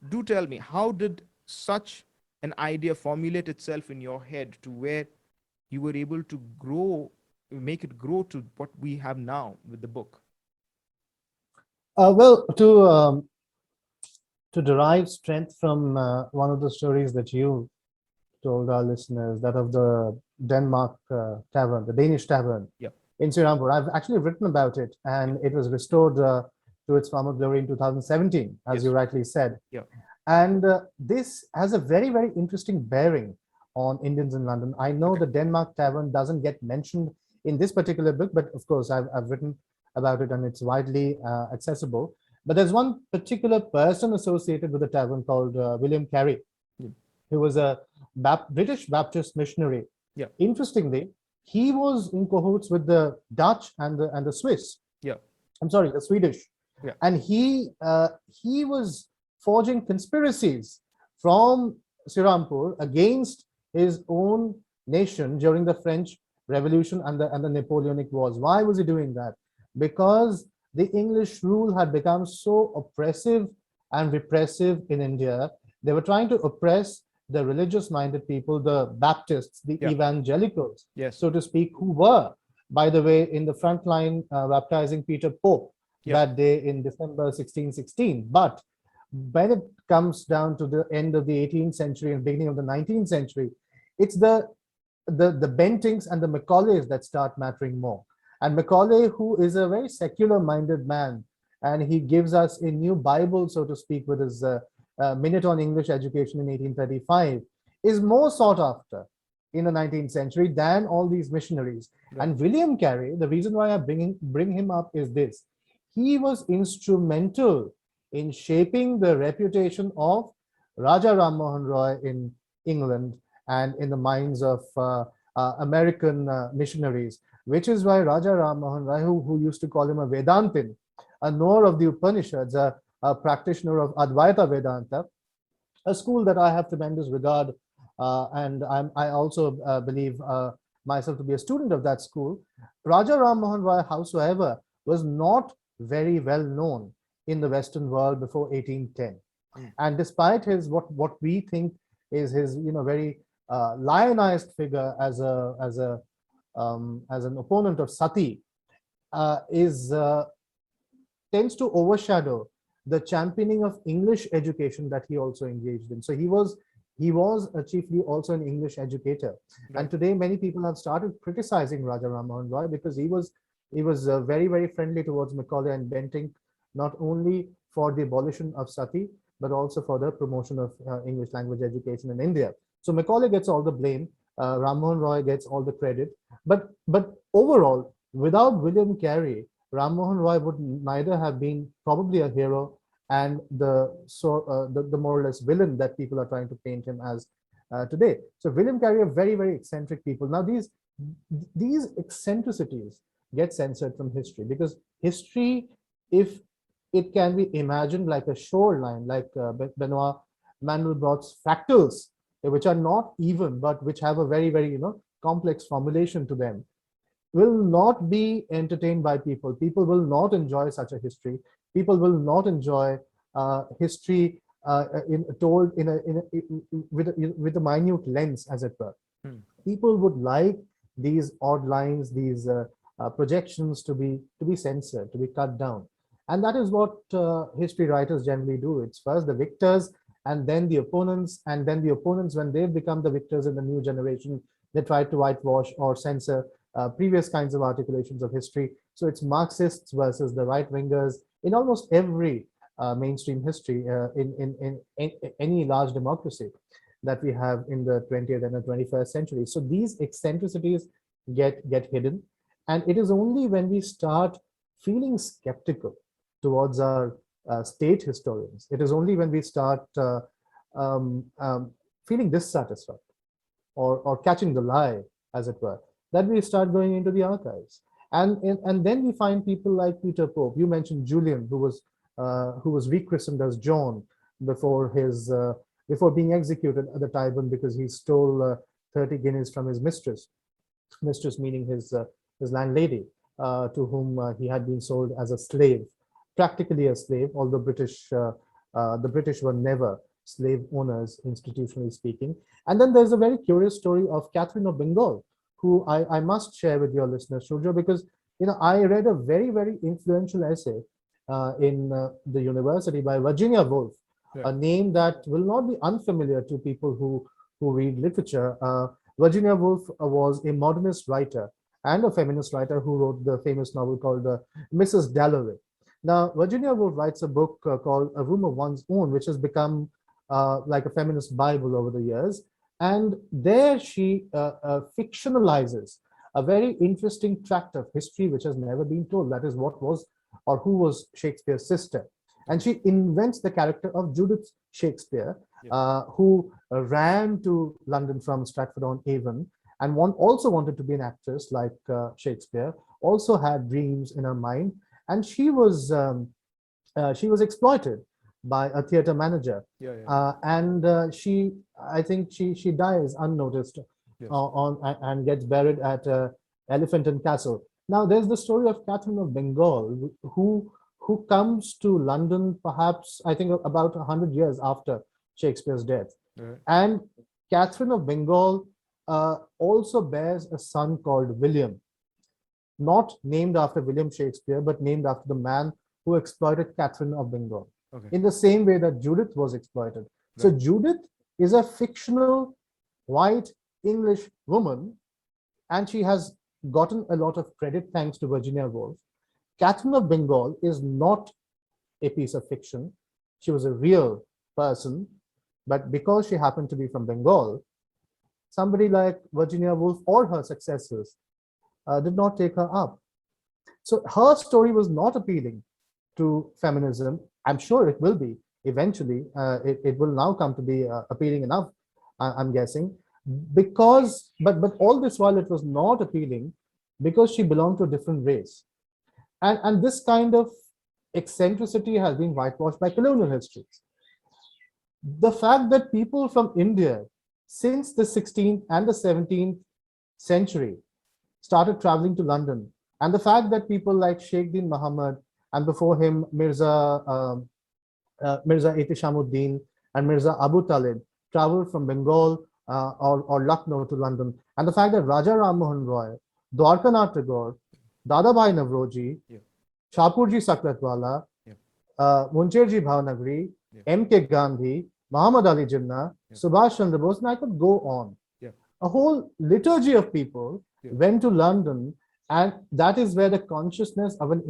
do tell me, how did such an idea formulate itself in your head to where you were able to grow, make it grow to what we have now with the book? Well, to derive strength from one of the stories that you told our listeners, that of the Denmark tavern, the Danish tavern Yeah. in Srirampur. I've actually written about it, Yeah. and it was restored to its former glory in 2017, as you Yes. rightly said. Yeah. And this has a very, very interesting bearing on Indians in London. I know Okay. the Denmark tavern doesn't get mentioned in this particular book, but of course, I've written about it and it's widely accessible. But there's one particular person associated with the tavern called William Carey, Yeah. who was a British Baptist missionary. Yeah. Interestingly, he was in cahoots with the Dutch and the Swiss. Yeah. I'm sorry, the Swedish, Yeah. and he was forging conspiracies from Srirampur against his own nation during the French Revolution and the Napoleonic Wars. Why was he doing that? Because the English rule had become so oppressive and repressive in India. They were trying to oppress the religious minded people, the Baptists, the Yeah. evangelicals, Yes. so to speak, who were, by the way, in the front line baptizing Peter Pope Yeah. that day in December 1616. But when it comes down to the end of the 18th century and beginning of the 19th century, it's the Bentings and the Macaulays that start mattering more. And Macaulay, who is a very secular minded man, and he gives us a new Bible, so to speak, with his Minute on English Education in 1835, is more sought after in the 19th century than all these missionaries. Right. And William Carey, the reason why I bring him up is this: he was instrumental in shaping the reputation of Raja Ram Mohan Roy in England and in the minds of American missionaries, which is why Raja Ram Mohan Roy, who used to call him a Vedantin, a knower of the Upanishads, a practitioner of Advaita Vedanta, a school that I have tremendous regard, and I also believe myself to be a student of that school. Raja Ram Mohan Roy, howsoever, was not very well known in the Western world before 1810. Mm. And despite his what we think is his very lionized figure as an opponent of Sati, is tends to overshadow the championing of English education that he also engaged in. So he was chiefly also an English educator, and Right. today many people have started criticizing Raja Ram Mohan Roy because he was very, very friendly towards Macaulay and Bentinck, not only for the abolition of Sati but also for the promotion of English language education in India. So Macaulay gets all the blame, Ram Mohan Roy gets all the credit, but overall, without William Carey, Ram Mohan Roy would neither have been probably a hero and the more or less villain that people are trying to paint him as today. So William Carey are very, very eccentric people. Now these eccentricities get censored from history because history, if it can be imagined like a shoreline, like Benoit Mandelbrot's fractals, which are not even but which have a very, very complex formulation to them, will not be entertained by people. People will not enjoy such a history. People will not enjoy history told with a minute lens, as it were. Mm. People would like these odd lines, these projections to be censored, to be cut down, and that is what history writers generally do. It's first the victors, and then the opponents, and then the opponents, when they've become the victors in the new generation, they try to whitewash or censor previous kinds of articulations of history. So it's Marxists versus the right wingers in almost every mainstream history in any large democracy that we have in the 20th and the 21st century. So these eccentricities get hidden, and it is only when we start feeling skeptical towards our state historians, it is only when we start um, um, feeling dissatisfied or catching the lie, as it were, that we start going into the archives. And then we find people like Peter Pope. You mentioned Julian, who was rechristened as John before his before being executed at the Tyburn because he stole 30 guineas from his mistress meaning his landlady, to whom he had been sold as a slave, practically a slave, although British The British were never slave owners, institutionally speaking. And then there's a very curious story of Catherine of Bengal, who I must share with your listeners, Shurja, because I read a very, very influential essay in the university by Virginia Woolf, Right. a name that will not be unfamiliar to people who read literature. Virginia Woolf was a modernist writer and a feminist writer who wrote the famous novel called Mrs. Dalloway. Now, Virginia Woolf writes a book called A Room of One's Own, which has become like a feminist Bible over the years. And there she fictionalizes a very interesting tract of history which has never been told. That is what was or who was Shakespeare's sister. And she invents the character of Judith Shakespeare, Yeah. who ran to London from Stratford-on-Avon and also wanted to be an actress like Shakespeare, also had dreams in her mind. And she was exploited by a theater manager. Yeah. Yeah. And I think she dies unnoticed Yes. and gets buried at Elephant and Castle. Now, there's the story of Catherine of Bengal, who comes to London, perhaps I think about 100 years after Shakespeare's death. Right. And Catherine of Bengal also bears a son called William, not named after William Shakespeare, but named after the man who exploited Catherine of Bengal, Okay. in the same way that Judith was exploited. So Right. Judith is a fictional white English woman, and she has gotten a lot of credit thanks to Virginia Woolf. Catherine of Bengal is not a piece of fiction. She was a real person, but because she happened to be from Bengal, somebody like Virginia Woolf or her successors did not take her up. So her story was not appealing to feminism. I'm sure it will be eventually. It will now come to be appealing enough, I'm guessing, because but all this while it was not appealing because she belonged to a different race, and this kind of eccentricity has been whitewashed by colonial histories. The fact that people from India, since the 16th and the 17th century, started traveling to London, and the fact that people like Sheikh Din Muhammad and before him Mirza Ehtishamuddin and Mirza Abu Talib traveled from Bengal or Lucknow to London, and the fact that Raja Ram Mohan Roy, Dwarkanath Tagore, Dadabhai Navroji, Yeah. Shapurji Saklatwala, Yeah. Muncherji Bhavnagri, Yeah. M.K. Gandhi, Muhammad Ali Jinnah, Yeah. Subhash Chandra Bose, and I could go on. Yeah. A whole liturgy of people Yeah. went to London, and that is where the consciousness of an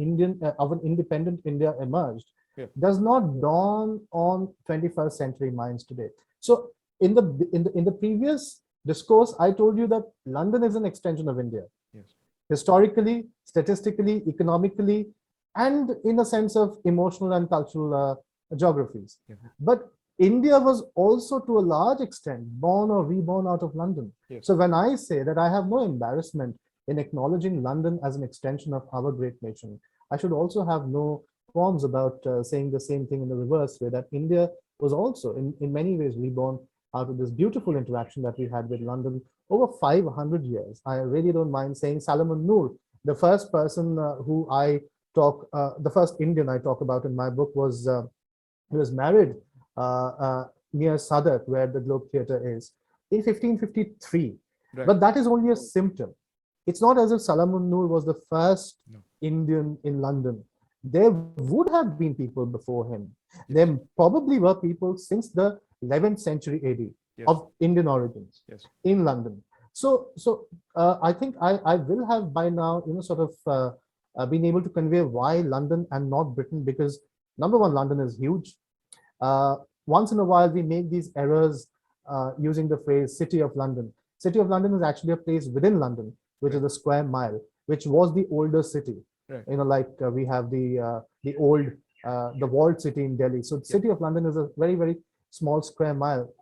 independent India emerged. Yeah. Does not dawn on 21st century minds today. So in the previous discourse, I told you that London is an extension of India, Yes. historically, statistically, economically, and in a sense of emotional and cultural geographies. Yeah. But India was also to a large extent born or reborn out of London. Yes. So when I say that I have no embarrassment in acknowledging London as an extension of our great nation, I should also have no qualms about saying the same thing in the reverse way, that India was also in many ways reborn out of this beautiful interaction that we had with London over 500 years. I really don't mind saying Salomon Noor, the first person the first Indian I talk about in my book he was married near Sadat, where the Globe Theatre is, in 1553. Right. But that is only a symptom. It's not as if Salomon Noor was the first No. Indian in London. There would have been people before him. Yes. There probably were people since the 11th century AD Yes. of Indian origins Yes. in London. So I think I will have by now, sort of been able to convey why London and not Britain, because number one, London is huge. Once in a while, we make these errors using the phrase City of London. City of London is actually a place within London, which is a square mile, which was the older city. Right. Like we have the old the walled city in Delhi. So City of London is a very, very small square mile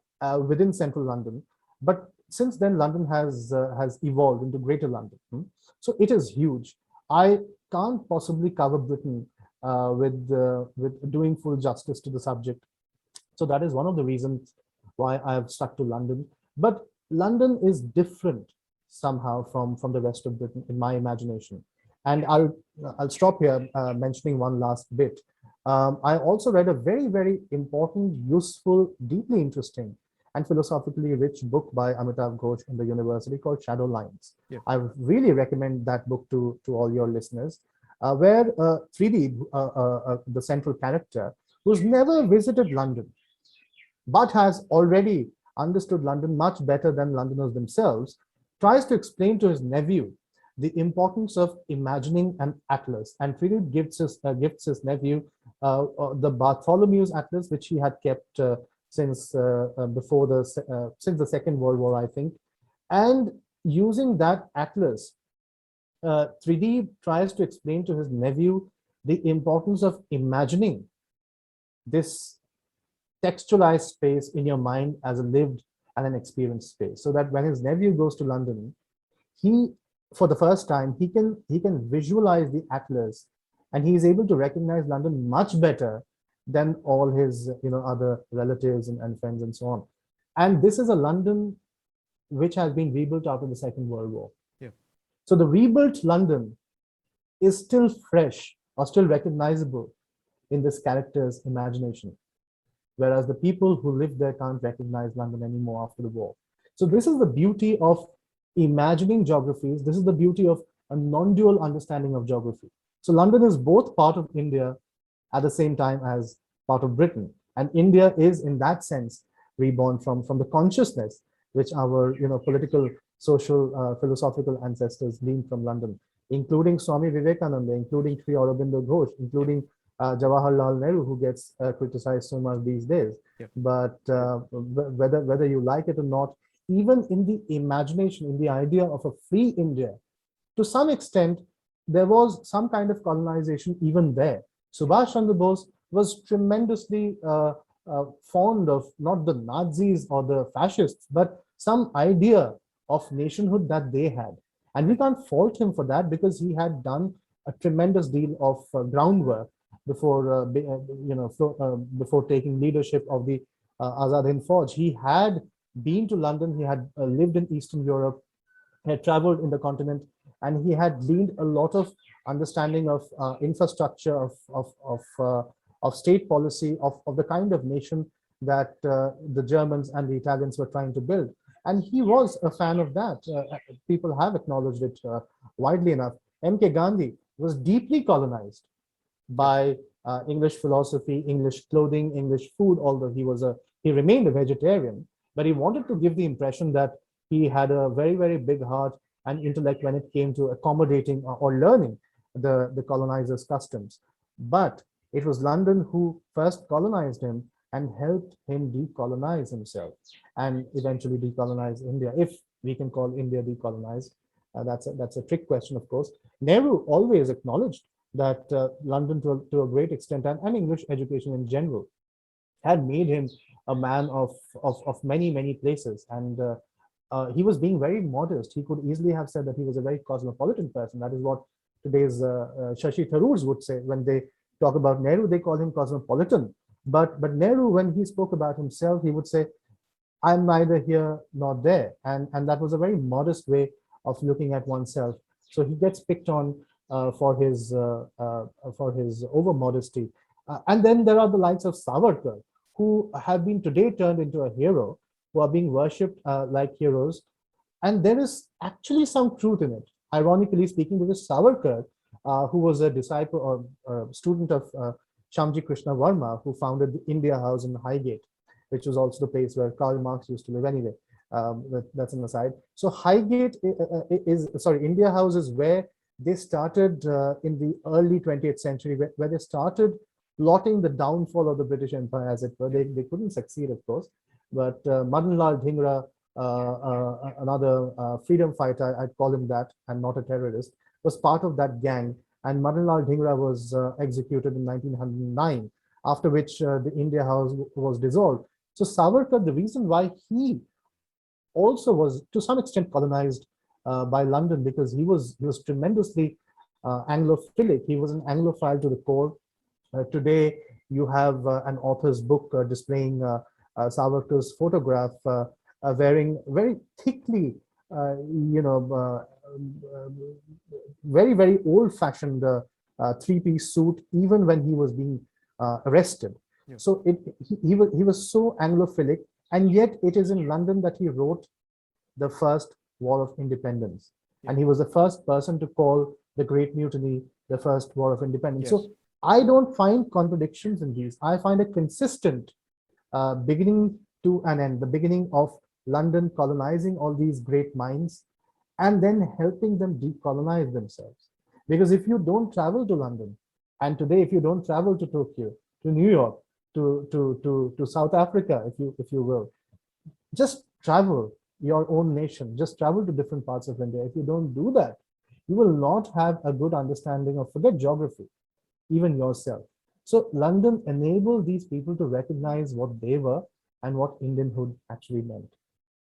within central London. But since then, London has evolved into Greater London. So it is huge. I can't possibly cover Britain with doing full justice to the subject. So that is one of the reasons why I have stuck to London. But London is different somehow from the rest of Britain in my imagination. And I'll stop here mentioning one last bit. I also read a very, very important, useful, deeply interesting, and philosophically rich book by Amitav Ghosh in the university called Shadow Lines. Yeah. I really recommend that book to all your listeners, where 3D, the central character, who's never visited London, but has already understood London much better than Londoners themselves, tries to explain to his nephew the importance of imagining an atlas. And Philip gifts his nephew the Bartholomew's Atlas, which he had kept since before since the Second World War, I think. And using that atlas, 3D tries to explain to his nephew the importance of imagining this textualized space in your mind as a lived and an experienced space, so that when his nephew goes to London, he, for the first time, he can visualize the atlas, and he is able to recognize London much better than all his other relatives and friends and so on. And this is a London which has been rebuilt after the Second World War. Yeah. So the rebuilt London is still fresh or still recognizable in this character's imagination, whereas the people who live there can't recognize London anymore after the war. So this is the beauty of imagining geographies. This is the beauty of a non-dual understanding of geography. So London is both part of India at the same time as part of Britain. And India is, in that sense, reborn from the consciousness which our political, social, philosophical ancestors gleaned from London, including Swami Vivekananda, including Sri Aurobindo Ghosh, including Jawaharlal Nehru, who gets criticized so much these days. Yeah. But whether you like it or not, even in the imagination, in the idea of a free India, to some extent, there was some kind of colonization even there. Subhash Chandra Bose was tremendously fond of not the Nazis or the fascists, but some idea of nationhood that they had. And we can't fault him for that, because he had done a tremendous deal of groundwork before, before taking leadership of the Azad Hind Fauj. He had been to London, he had lived in Eastern Europe, had traveled in the continent, and he had gleaned a lot of understanding of infrastructure, of state policy, of the kind of nation that the Germans and the Italians were trying to build. And he was a fan of that. People have acknowledged it widely enough. M.K. Gandhi was deeply colonized by English philosophy, English clothing, English food, although he remained a vegetarian, but he wanted to give the impression that he had a very, very big heart and intellect when it came to accommodating or learning the colonizers' customs. But it was London who first colonized him and helped him decolonize himself and eventually decolonize India, if we can call India decolonized. That's a trick question, of course. Nehru always acknowledged that London, to a great extent, and English education in general, had made him a man of many, many places. And he was being very modest. He could easily have said that he was a very cosmopolitan person. That is what today's Shashi Tharoors would say. When they talk about Nehru, they call him cosmopolitan. But Nehru, when he spoke about himself, he would say, I'm neither here nor there. And that was a very modest way of looking at oneself. So he gets picked on for his over modesty. And then there are the likes of Savarkar, who have been today turned into a hero, who are being worshipped like heroes. And there is actually some truth in it. Ironically speaking, because Savarkar, who was a disciple or student of Shamji Krishna Varma, who founded the India House in Highgate, which was also the place where Karl Marx used to live anyway. That's an aside. So Highgate India House is where they started in the early 20th century, where they started plotting the downfall of the British Empire, as it were. They couldn't succeed, of course. But Madan Lal Dhingra, another freedom fighter, I'd call him that, and not a terrorist, was part of that gang. And Madan Lal Dhingra was executed in 1909, after which the India House was dissolved. So Savarkar, the reason why he also was to some extent colonized by London, because he was tremendously Anglophilic. He was an Anglophile to the core. Today, you have an author's book displaying Savarkar's photograph wearing very thickly, very, very old-fashioned three-piece suit, even when he was being arrested. Yeah. So he was so Anglophilic, and yet it is in London that he wrote the first War of Independence. Yeah. And he was the first person to call the Great Mutiny the first War of Independence. Yes. So I don't find contradictions in these. I find a consistent beginning to an end, the beginning of London colonizing all these great minds and then helping them decolonize themselves. Because if you don't travel to London, and today if you don't travel to Tokyo, to New York, to South Africa, if you will, just travel your own nation, just travel to different parts of India. If you don't do that, you will not have a good understanding of, forget geography, even yourself. So London enabled these people to recognize what they were and what Indianhood actually meant.